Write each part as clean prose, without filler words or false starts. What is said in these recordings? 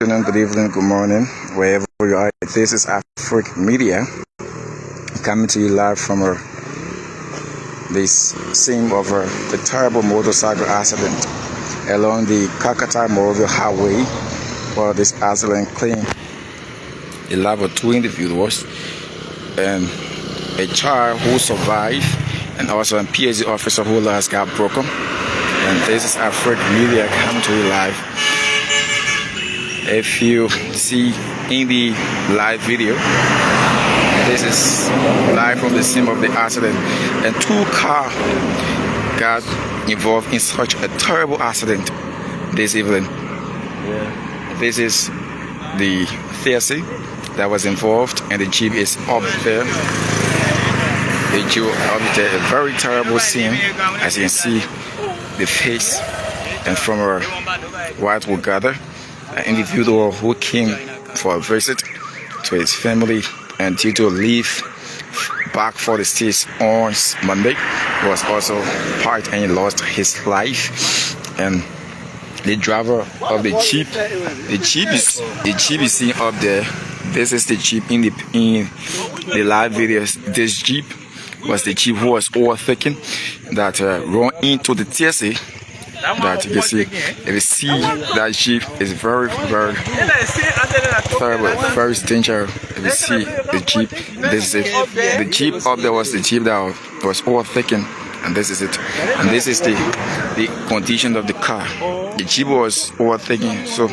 Good evening, good morning, wherever you are. This is Afric Media coming to you live from this scene of the terrible motorcycle accident along the KAKATA MONROVIA highway, where this accident claimed the life of two individuals and a child who survived, and also a PhD officer who last got broken. And this is Afric Media coming to you live. If you see in the live video, this is live from the scene of the accident, and two cars got involved in such a terrible accident this evening. This is the taxi that was involved, and the Jeep is up there. The Jeep up there, a very terrible scene. As you can see, the face, and from our what we gather, an individual who came for a visit to his family and due to leave back for the States on Monday was also parked and he lost his life. And the driver of the Jeep is seen up there. This is the Jeep in the live videos. This Jeep was the Jeep who was overtaken that ran into the taxi. That you can see, that Jeep is very, very terrible, very dangerous. You see the Jeep. This is it. The Jeep up there was the Jeep that was overtaken, and this is it. And this is the condition of the car. The Jeep was overtaken, so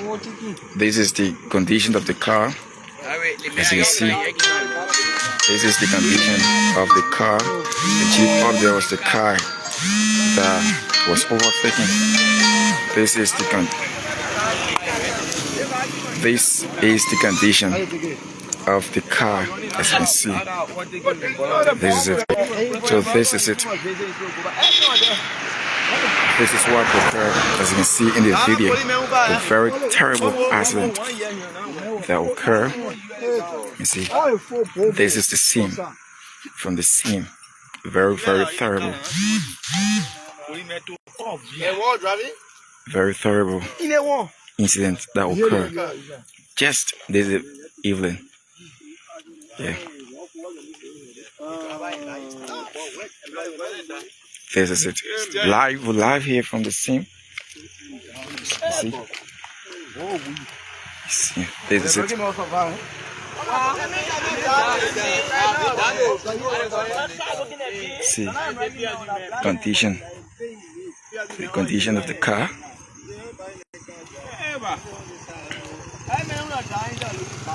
this is the condition of the car. As you can see, this is the condition of the car. The Jeep up there was the car that was overtaken. This is the condition of the car, as you can see. This is it. So this is it. This is what occurred, as you can see in the video. A very terrible accident that occurred. You see, this is the scene from the scene. Very, very terrible. Very terrible incident that occurred just this evening. Yeah. This is it. Live here from the scene. See? This is it. See, the condition of the car.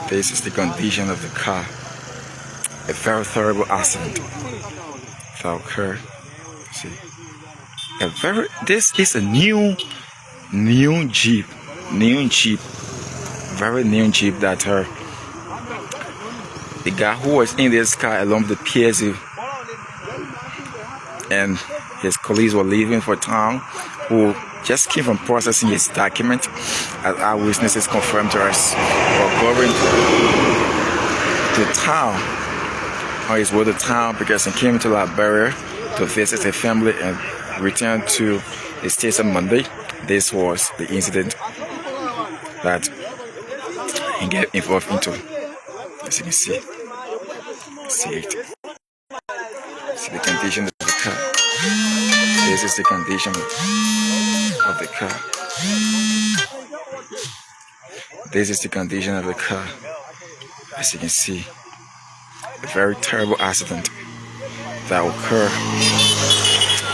This is the condition of the car. A very terrible accident that occurred. See, this is a new Jeep, very new Jeep that the guy who was in this car along with the PSU and his colleagues were leaving for town, who just came from processing his document, as our witnesses confirmed to us, or going to town, on his way to town, because he came to Liberia to visit his family and returned to the States on Monday. This was the incident that he got involved into. As you can see it. See the condition of the car. This is the condition of the car. This is the condition of the car. As you can see, a very terrible accident that occurred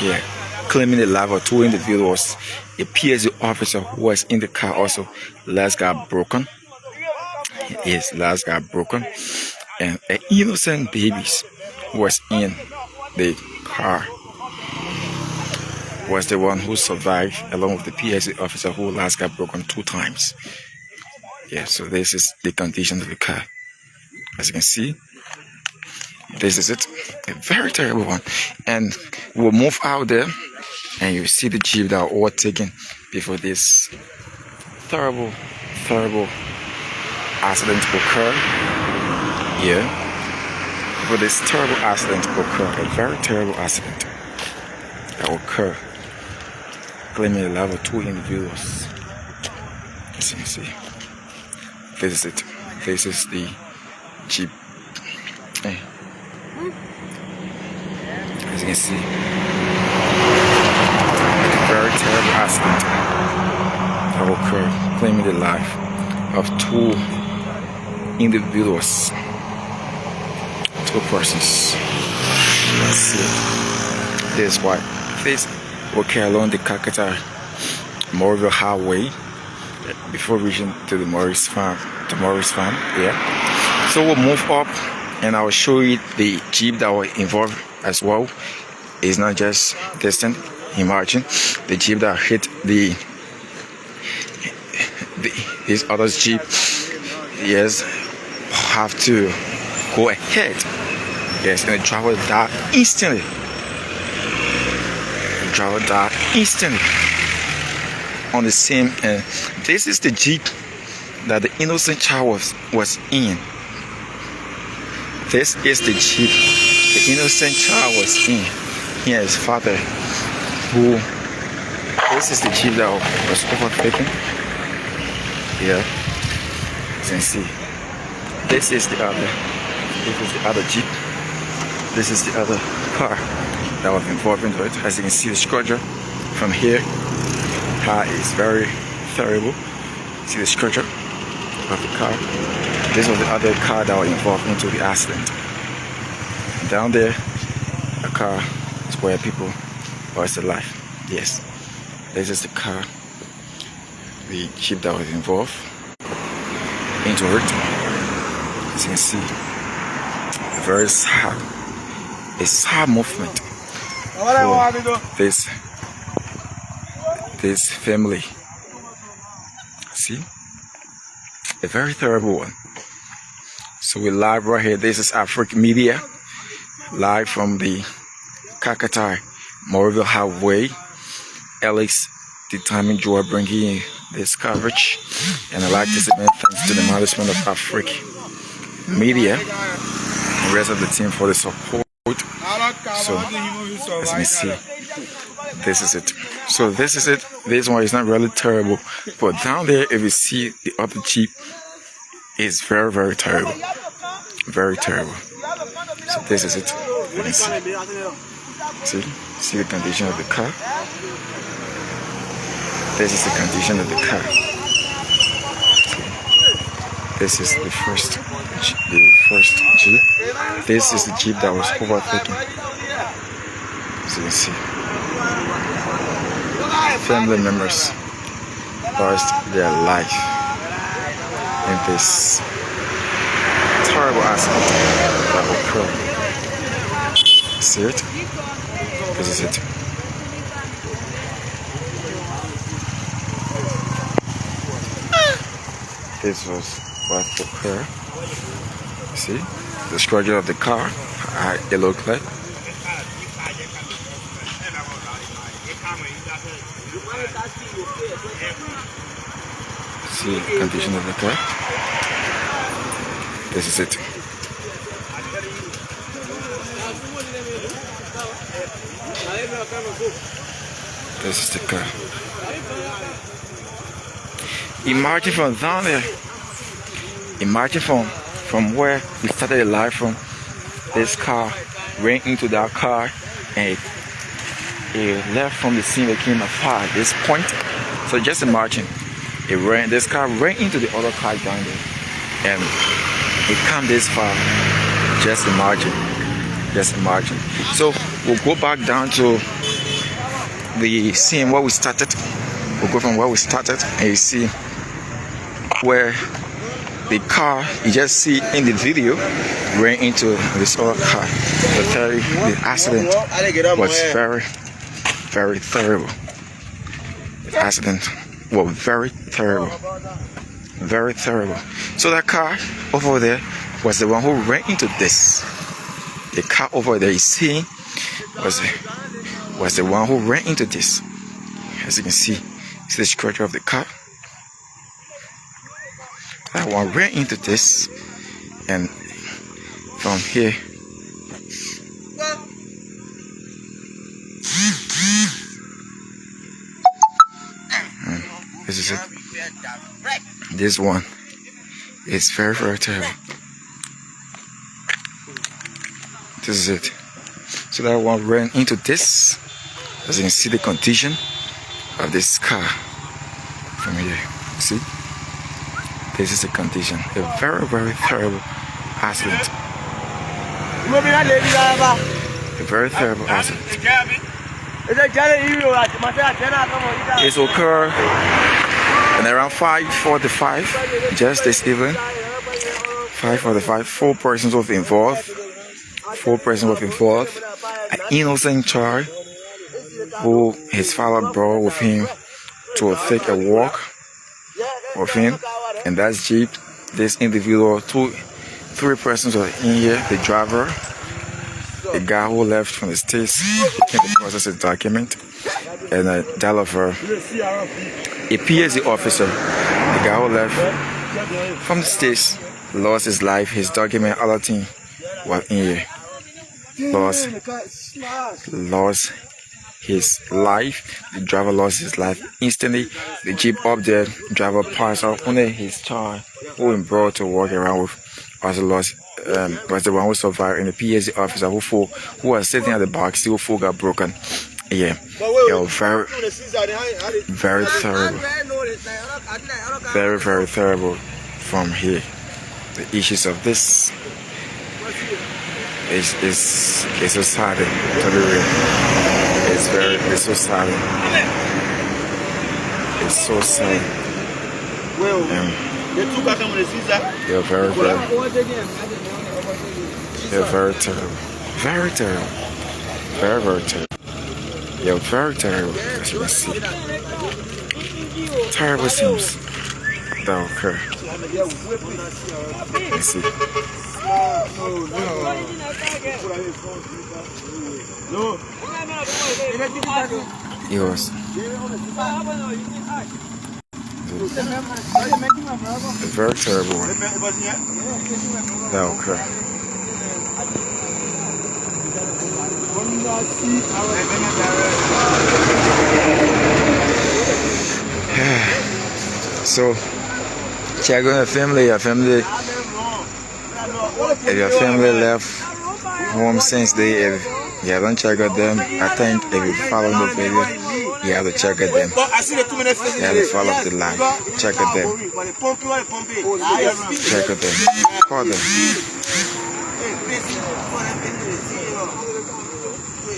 here, claiming the life of two individuals. A PhD officer who was in the car also last got broken. His legs got broken, and an innocent baby who was in the car was the one who survived, along with the PhD officer who last got broken 2 times. Yeah, so this is the condition of the car. As you can see, this is it. A very terrible one. And we'll move out there, and you see the Jeep that were overtaken before this terrible accident occurred. Yeah. But this terrible accident occurred, a very terrible accident that occurred, claiming the life of 2 individuals. As you can see, This is it. This is the Jeep. Hey. As you can see, a very terrible accident that occurred, claiming the life of two individuals, two persons. Let's see. This is why this occurred along the KAKATA MONROVIA highway before reaching to the Morris farm. Yeah. So we'll move up and I will show you the Jeep that was involved as well. It's not just distant. Imagine the Jeep that hit this other Jeep. Yes, have to go ahead. Yes, and the driver died instantly. The driver died instantly on the same end. This is the Jeep that the innocent child was in. This is the Jeep the innocent child was in. Here is his father, who, this is the Jeep that was overtaken. Yeah, as you can see, this is the other Jeep. This is the other car that was involved in it. As you can see, the structure from here, car is very terrible. See the structure of the car. This was the other car that was involved into the accident. Down there, a car is where people lost their life. Yes, this is the car, the Jeep that was involved into it. As you can see, very sad. A sad movement for this family. See, a very terrible one. So we're live right here. This is African Media, live from the KAKATA MONROVIA Highway. Alex determined you are bringing this coverage, and I'd like to say many thanks to the management of African Media and the rest of the team for the support. So as you can see, this is it. So this is it. This one is not really terrible, but down there, if you see the other Jeep, is very, very terrible. Very terrible. So this is it. You can see the condition of the car. This is the condition of the car. This is the first Jeep. This is the Jeep that was overtaken. As you can see, family members lost their life in this terrible accident that occurred. See it? This is it. This was what occurred. See the structure of the car, yellow clad. See the condition of the car. This is it. This is the car. Imagine from down there. Imagine from where we started the live from. This car ran into that car and it left from the scene that came afar at this point. So just imagine, this car ran into the other car down there and it came this far. Just imagine. So we'll go back down to the scene where we started. We'll go from where we started and you see where the car you just see in the video ran into this other car. The accident was very, very terrible. The accident was very terrible. Very terrible. So that car over there was the one who ran into this. The car over there you see was the one who ran into this. As you can see the structure of the car. That one ran into this, and from here this is it. This one It's very, very terrible. This is it. So that one ran into this. As you can see the condition of this car from here. See? This is the condition. A very, very terrible accident. A very terrible accident. It's occurred and around 5:45 just this evening. 5:45. 4 persons were involved. 4 persons were involved. An innocent child who his father brought with him to take a walk with him, and that's Jeep. This individual, 3 persons were in here. The driver, a guy who left from the States, came to process his document, and a driver, a PSC officer, the guy who left from the States, lost his life. His document, other thing was in here. Lost his life. The driver lost his life instantly. The Jeep up there, driver passed out. Only his child, who he brought to walk around with, also lost. Was the one who survived, and the PSC officer who was sitting at the back, still full got broken. Yeah, very, very terrible. Very, very terrible from here. The issues of this is so sad to be real. It's so sad. It's so sad. They're very, they're very terrible. Very terrible. Very, very terrible. They're very terrible, as you can see. Terrible things that occur. You see. Yours. A very terrible one that occur. So, check on your family. If your family left home since they, if you haven't checked on them, I think if you follow the video, you have to check on them. You have to follow the line. Check on them. Check on them. Call them.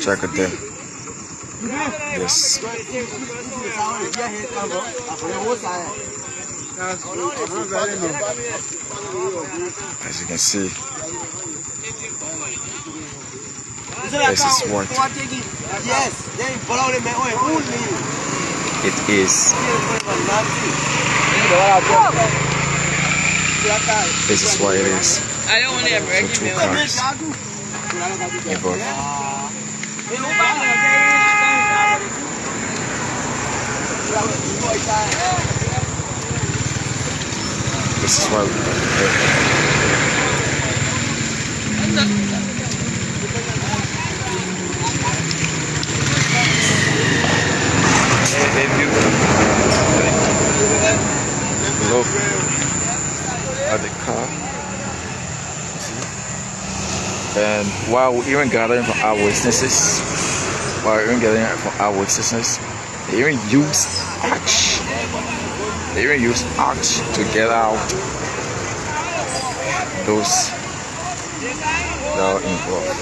Check on them. Yes. As you can see, this is what it is. This is what it is. For 2 cars involved. This is why look at the car. And while we're even gathering from our witnesses, they even use axe. They even use axe to get out those that are involved.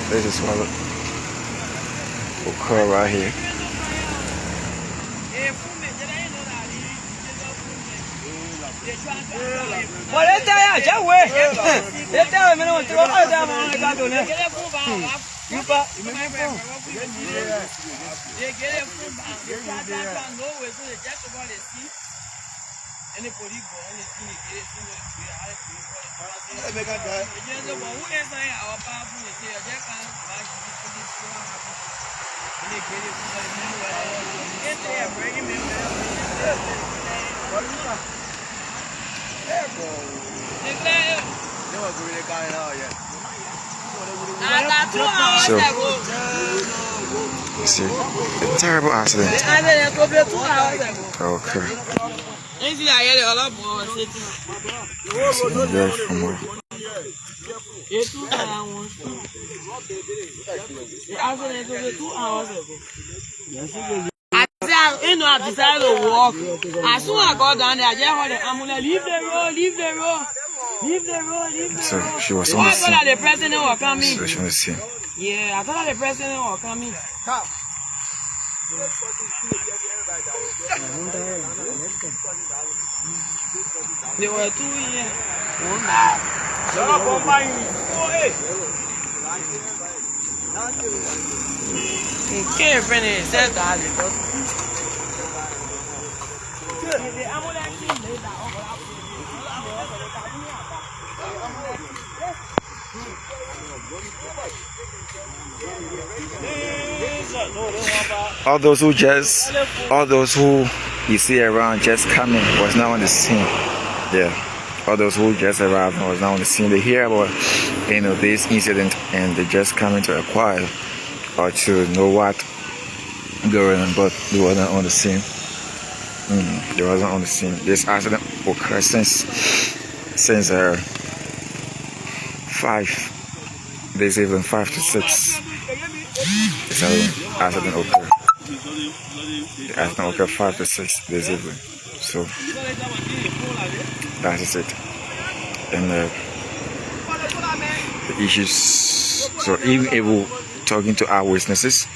This is what will occur right here. So, you see, a terrible accident. Okay. Very familiar. I decided to walk. As soon as I got down there, I just heard the ambulance, leave the road, leave the road, leave the road, leave the road. So she was on the scene. I thought that the president was coming. So she was on the scene. Yeah, I thought that the president was coming. There were two here. One died. Can't finish that guy. All those who you see around just coming was not on the scene. Yeah. All those who just arrived was not on the scene. They hear about this incident and they just coming to acquire or to know what going on, but they wasn't on the scene. They wasn't on the scene. This accident occurred since 5 this evening, 5 to 6. This accident occurred. The accident occurred 5 to 6 this evening. So that is it. And the issues. So even if we're talking to our witnesses,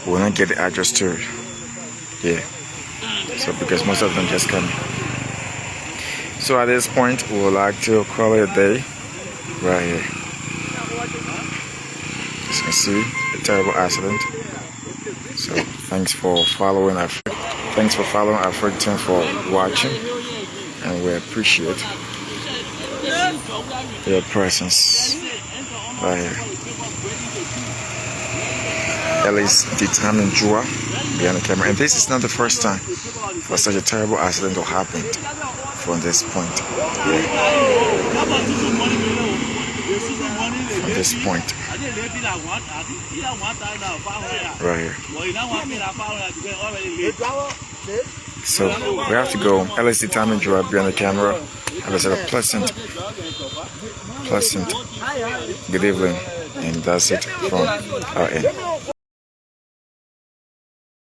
we'll not get the address to it. Yeah. So because most of them just come. So at this point, we would like to call it a day right here. As you can see, a terrible accident. So thanks for following our team for watching, and we appreciate your presence right here. Ellis determined Jua behind the camera, and this is not the first time for such a terrible accident to happen from this point. Yeah. From this point. Right here. So we have to go. Ellis determined Jua behind the camera. Ellis had a pleasant good evening, and that's it from our end.